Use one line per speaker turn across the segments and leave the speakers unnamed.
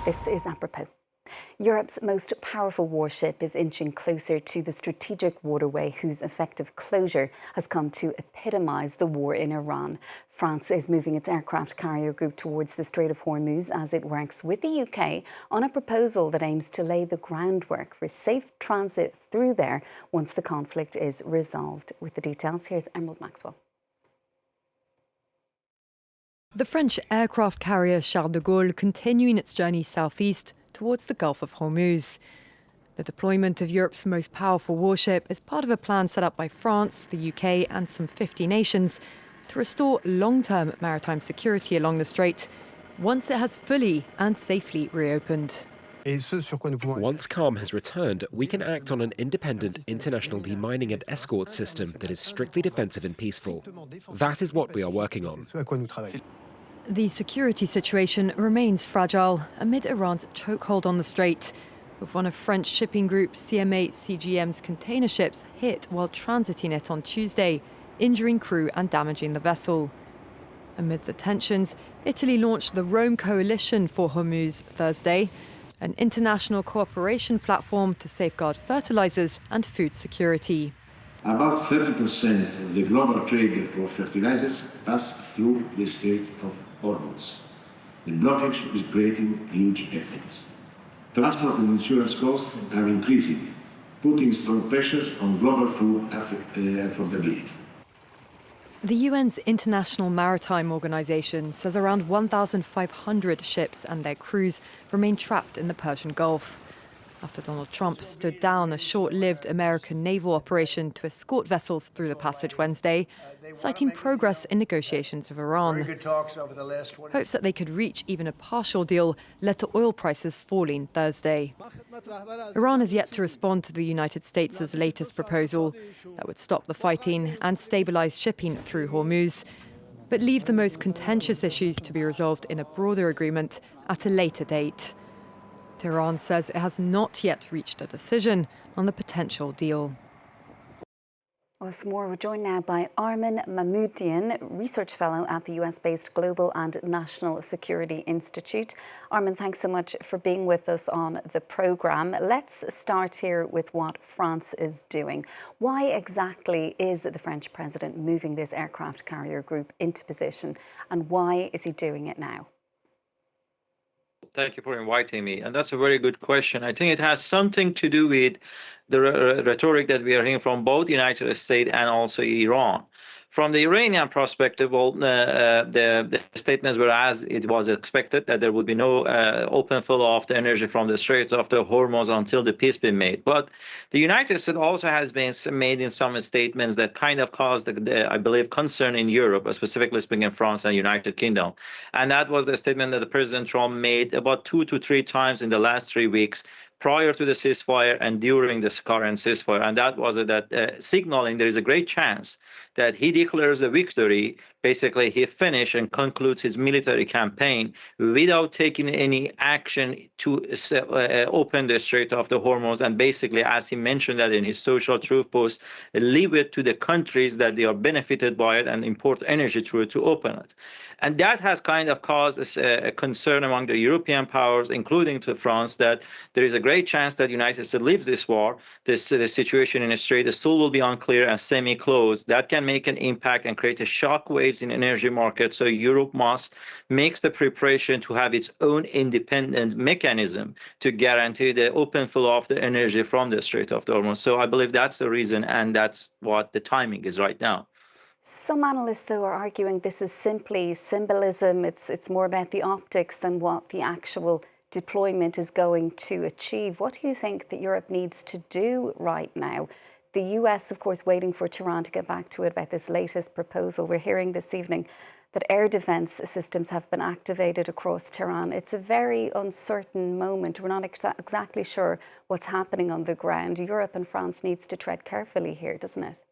This is apropos. Europe's most powerful warship is inching closer to the strategic waterway whose effective closure has come to epitomise the war in Iran. France is moving its aircraft carrier group towards the Strait of Hormuz as it works with the UK on a proposal that aims to lay the groundwork for safe transit through there once the conflict is resolved. With the details, here's Emerald Maxwell.
The French aircraft carrier Charles de Gaulle continuing its journey southeast towards the Gulf of Hormuz. The deployment of Europe's most powerful warship is part of a plan set up by France, the UK and some 50 nations to restore long-term maritime security along the strait once it has fully and safely reopened.
Once calm has returned, we can act on an independent international demining and escort system that is strictly defensive and peaceful. That is what we are working on.
The security situation remains fragile amid Iran's chokehold on the strait, with one of French shipping group CMA CGM's container ships hit while transiting it on Tuesday, injuring crew and damaging the vessel. Amid the tensions, Italy launched the Rome Coalition for Hormuz Thursday, an international cooperation platform to safeguard fertilizers and food security.
About 30% of the global trade of fertilizers pass through the Strait of Hormuz. The blockage is creating huge effects. Transport and insurance costs are increasing, putting strong pressures on global food affordability.
The UN's International Maritime Organization says around 1,500 ships and their crews remain trapped in the Persian Gulf, after Donald Trump stood down a short-lived American naval operation to escort vessels through the passage Wednesday, citing progress in negotiations with Iran. Hopes that they could reach even a partial deal led to oil prices falling Thursday. Iran has yet to respond to the United States' latest proposal that would stop the fighting and stabilize shipping through Hormuz, but leave the most contentious issues to be resolved in a broader agreement at a later date. Tehran says it has not yet reached a decision on the potential deal.
With more, we're joined now by Arman Mahmoudian, Research Fellow at the US-based Global and National Security Institute. Arman, thanks so much for being with us on the programme. Let's start here with what France is doing. Why exactly is the French president moving this aircraft carrier group into position, and why is he doing it now?
Thank you for inviting me. And that's a very good question. I think it has something to do with the rhetoric that we are hearing from both the United States and also Iran. From the Iranian perspective, well, the statements were as it was expected, that there would be no open flow of the energy from the Strait of the Hormuz until the peace be made. But the United States also has been made in some statements that kind of caused, I believe, concern in Europe, specifically speaking France and United Kingdom. And that was the statement that the President Trump made about 2 to 3 times in the last 3 weeks, prior to the ceasefire and during the current ceasefire. And that was that signaling there is a great chance that he declares a victory. Basically, he finishes and concludes his military campaign without taking any action to open the Strait of the Hormuz. And basically, as he mentioned that in his social truth post, leave it to the countries that they are benefited by it and import energy through it to open it. And that has kind of caused a concern among the European powers, including to France, that there is a great chance that the United States leaves this war. The situation in the Strait still will be unclear and semi-closed. That can make an impact and create a shock waves in energy markets. So Europe must make the preparation to have its own independent mechanism to guarantee the open flow of the energy from the Strait of Hormuz. So I believe that's the reason, and that's what the timing is right now.
Some analysts, though, are arguing this is simply symbolism. It's more about the optics than what the actual deployment is going to achieve. What do you think that Europe needs to do right now? The US, of course, waiting for Tehran to get back to it about this latest proposal. We're hearing this evening that air defence systems have been activated across Tehran. It's a very uncertain moment. We're not exactly sure what's happening on the ground. Europe and France needs to tread carefully here, doesn't it?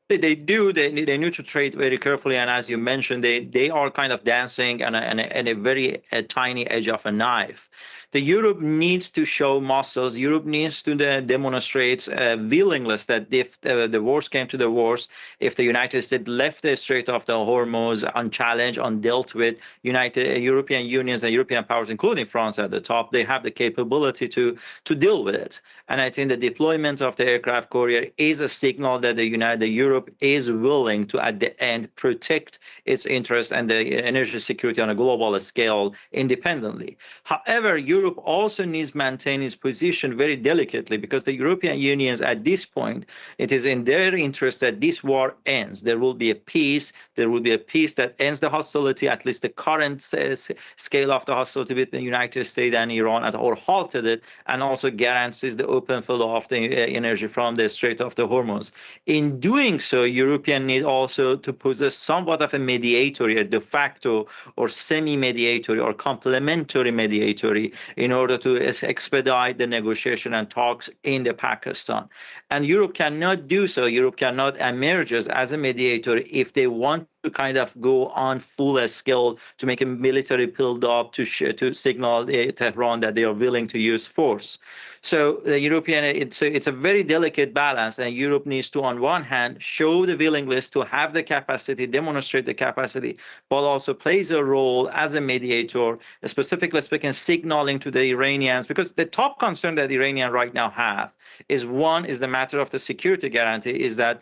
They do. They need to trade very carefully, and as you mentioned, they are kind of dancing on a very tiny edge of a knife. The Europe needs to show muscles. Europe needs to demonstrate willingness that if the worst came to the worst, if the United States left the Strait of the Hormuz unchallenged, undealt with, European unions and European powers, including France at the top, they have the capability to deal with it. And I think the deployment of the aircraft carrier is a signal that the Europe is willing to, at the end, protect its interests and the energy security on a global scale independently. However, Europe also needs to maintain its position very delicately, because the European unions at this point, it is in their interest that this war ends. There will be a peace. There will be a peace that ends the hostility, at least the current scale of the hostility between the United States and Iran, or halted it, and also guarantees the open flow of the energy from the Strait of the Hormuz. In doing so, Europeans need also to possess somewhat of a mediator, a de facto or semi-mediatory or complementary mediatory, in order to expedite the negotiation and talks in the Pakistan. And Europe cannot do so. Europe cannot emerge as a mediator if they want to kind of go on full scale to make a military build-up to signal Tehran that they are willing to use force. So the European, it's a very delicate balance, and Europe needs to, on one hand, show the willingness to have the capacity, demonstrate the capacity, but also plays a role as a mediator, specifically speaking, signaling to the Iranians, because the top concern that the Iranians right now have is, one, is the matter of the security guarantee, is that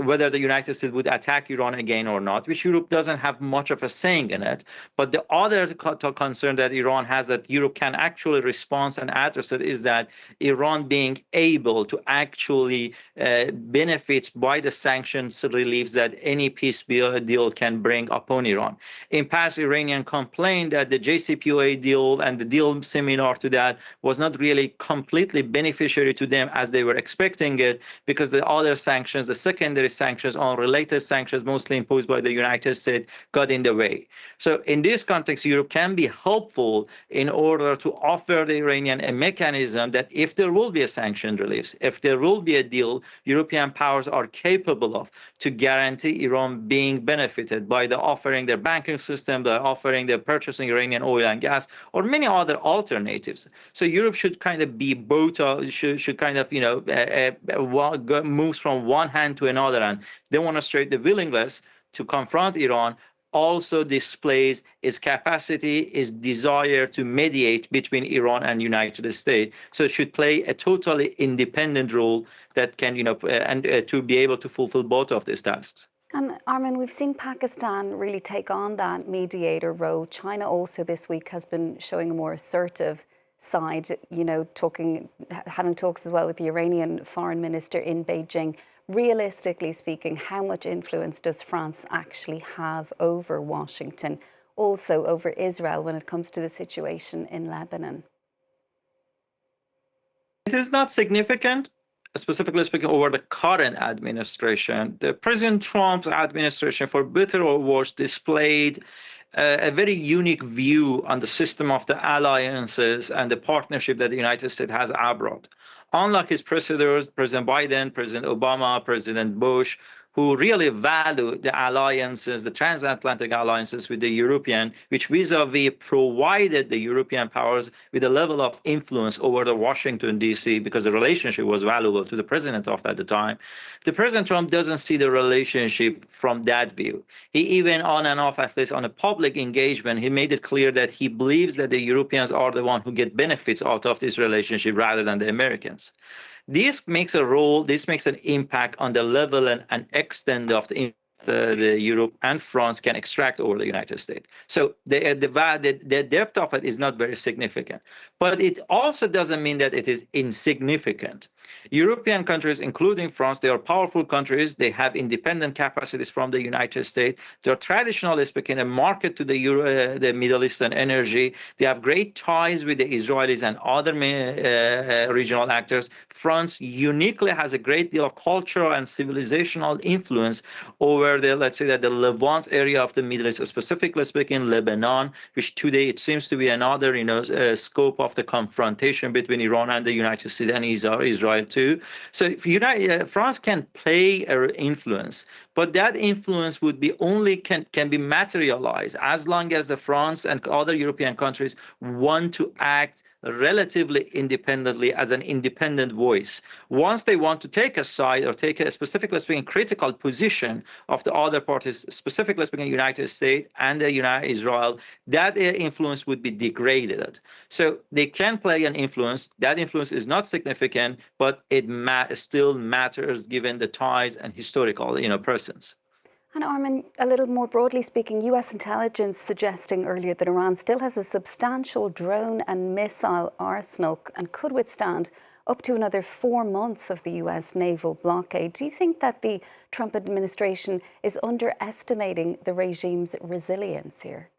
whether the United States would attack Iran again or not, which Europe doesn't have much of a saying in it. But the other concern that Iran has, that Europe can actually respond and address it, is that Iran being able to actually benefit by the sanctions reliefs that any peace deal can bring upon Iran. In past, Iranian complained that the JCPOA deal and the deal similar to that was not really completely beneficiary to them as they were expecting it, because the other sanctions, the secondary sanctions, unrelated sanctions, mostly imposed by the United States, got in the way. So in this context, Europe can be helpful in order to offer the Iranian a mechanism that if there will be a sanction relief, if there will be a deal, European powers are capable of to guarantee Iran being benefited by the offering their banking system, the offering their purchasing Iranian oil and gas, or many other alternatives. So Europe should kind of be both, should kind of, moves from one hand to another and demonstrate the willingness to confront Iran, also displays its capacity, its desire to mediate between Iran and United States. So it should play a totally independent role that can, to be able to fulfill both of these tasks.
And Arman, we've seen Pakistan really take on that mediator role. China also this week has been showing a more assertive side, having talks as well with the Iranian foreign minister in Beijing. Realistically speaking, how much influence does France actually have over Washington, also over Israel, when it comes to the situation in Lebanon?
It is not significant, specifically speaking, over the current administration. The President Trump's administration, for better or worse, displayed a very unique view on the system of the alliances and the partnership that the United States has abroad. Unlike his predecessors, President Biden, President Obama, President Bush, who really value the alliances, the transatlantic alliances with the European, which vis-a-vis provided the European powers with a level of influence over the Washington, D.C., because the relationship was valuable to the president of at the time. The President Trump doesn't see the relationship from that view. He even on and off, at least on a public engagement, he made it clear that he believes that the Europeans are the one who get benefits out of this relationship rather than the Americans. This makes an impact on the level and extent of the Europe and France can extract over the United States. So the depth of it is not very significant. But it also doesn't mean that it is insignificant. European countries, including France, they are powerful countries. They have independent capacities from the United States. They are traditionally speaking a market to the Middle Eastern energy. They have great ties with the Israelis and other regional actors. France uniquely has a great deal of cultural and civilizational influence over let's say that the Levant area of the Middle East, specifically speaking Lebanon, which today it seems to be another, scope of the confrontation between Iran and the United States and Israel. Israel too. So if France can play an influence, but that influence would be only can be materialized as long as the France and other European countries want to act relatively independently as an independent voice. Once they want to take a side or take a specifically speaking critical position of the other parties, specifically speaking the United States and the Israel, that influence would be degraded. So they can play an influence. That influence is not significant, but it still matters given the ties and historical presence.
And Arman, a little more broadly speaking, US intelligence suggesting earlier that Iran still has a substantial drone and missile arsenal and could withstand up to another 4 months of the US naval blockade. Do you think that the Trump administration is underestimating the regime's resilience here?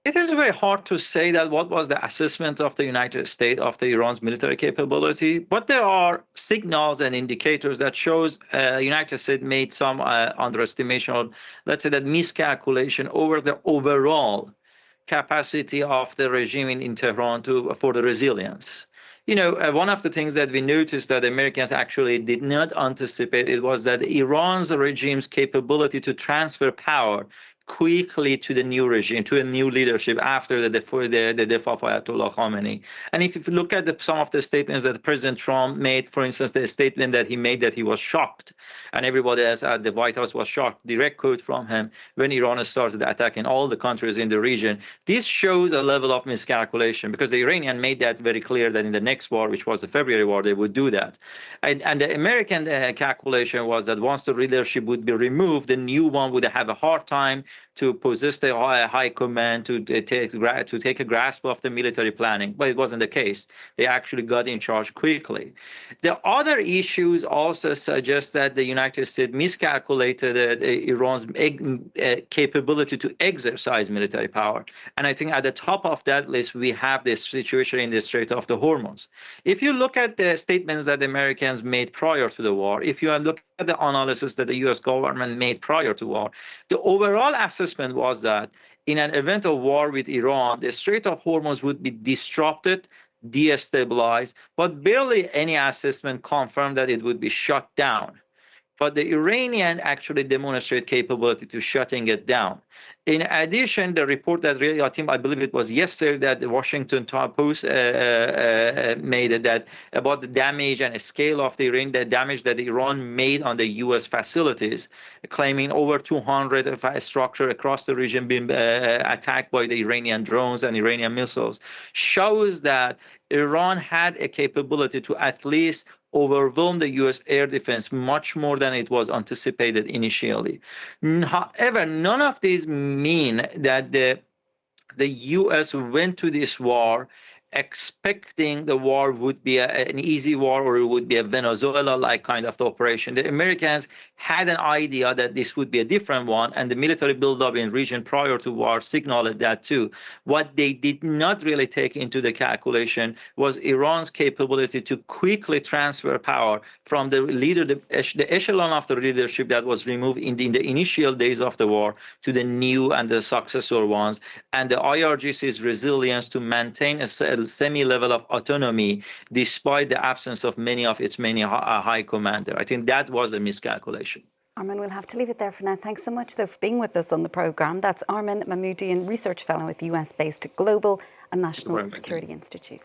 It is very hard to say that what was the assessment of the United States of the Iran's military capability, but there are signals and indicators that shows United States made some underestimation, or let's say that miscalculation over the overall capacity of the regime in Tehran for the resilience. One of the things that we noticed that Americans actually did not anticipate, it was that Iran's regime's capability to transfer power quickly to the new regime, to a new leadership after the death of Ayatollah Khamenei. And if you look at some of the statements that President Trump made, for instance, the statement that he made that he was shocked, and everybody else at the White House was shocked, direct quote from him, when Iran started attacking all the countries in the region. This shows a level of miscalculation because the Iranian made that very clear that in the next war, which was the February war, they would do that. And the American calculation was that once the leadership would be removed, the new one would have a hard time to possess the high command, to take a grasp of the military planning. But it wasn't the case. They actually got in charge quickly. The other issues also suggest that the United States miscalculated Iran's capability to exercise military power. And I think at the top of that list, we have this situation in the Strait of Hormuz. If you look at the statements that the Americans made prior to the war, if you look at the analysis that the U.S. government made prior to war, the overall assessment was that in an event of war with Iran, the Strait of Hormuz would be disrupted, destabilized, but barely any assessment confirmed that it would be shut down. But the Iranian actually demonstrate capability to shutting it down. In addition, the report that really, I believe it was yesterday that the Washington Post made that about the damage and scale of the damage that Iran made on the U.S. facilities, claiming over 200 structures across the region being attacked by the Iranian drones and Iranian missiles, shows that Iran had a capability to at least overwhelm the U.S. air defense much more than it was anticipated initially. However, none of these mean that the U.S. went to this war expecting the war would be an easy war or it would be a Venezuela-like kind of operation. The Americans had an idea that this would be a different one, and the military buildup in region prior to war signaled that too. What they did not really take into the calculation was Iran's capability to quickly transfer power from the leader, the echelon of the leadership that was removed in the initial days of the war to the new and the successor ones, and the IRGC's resilience to maintain a semi-level of autonomy despite the absence of many high commanders. I think that was a miscalculation.
Arman, we'll have to leave it there for now. Thanks so much, though, for being with us on the programme. That's Arman Mahmoudian, Research Fellow at the US-based Global and National Security Institute.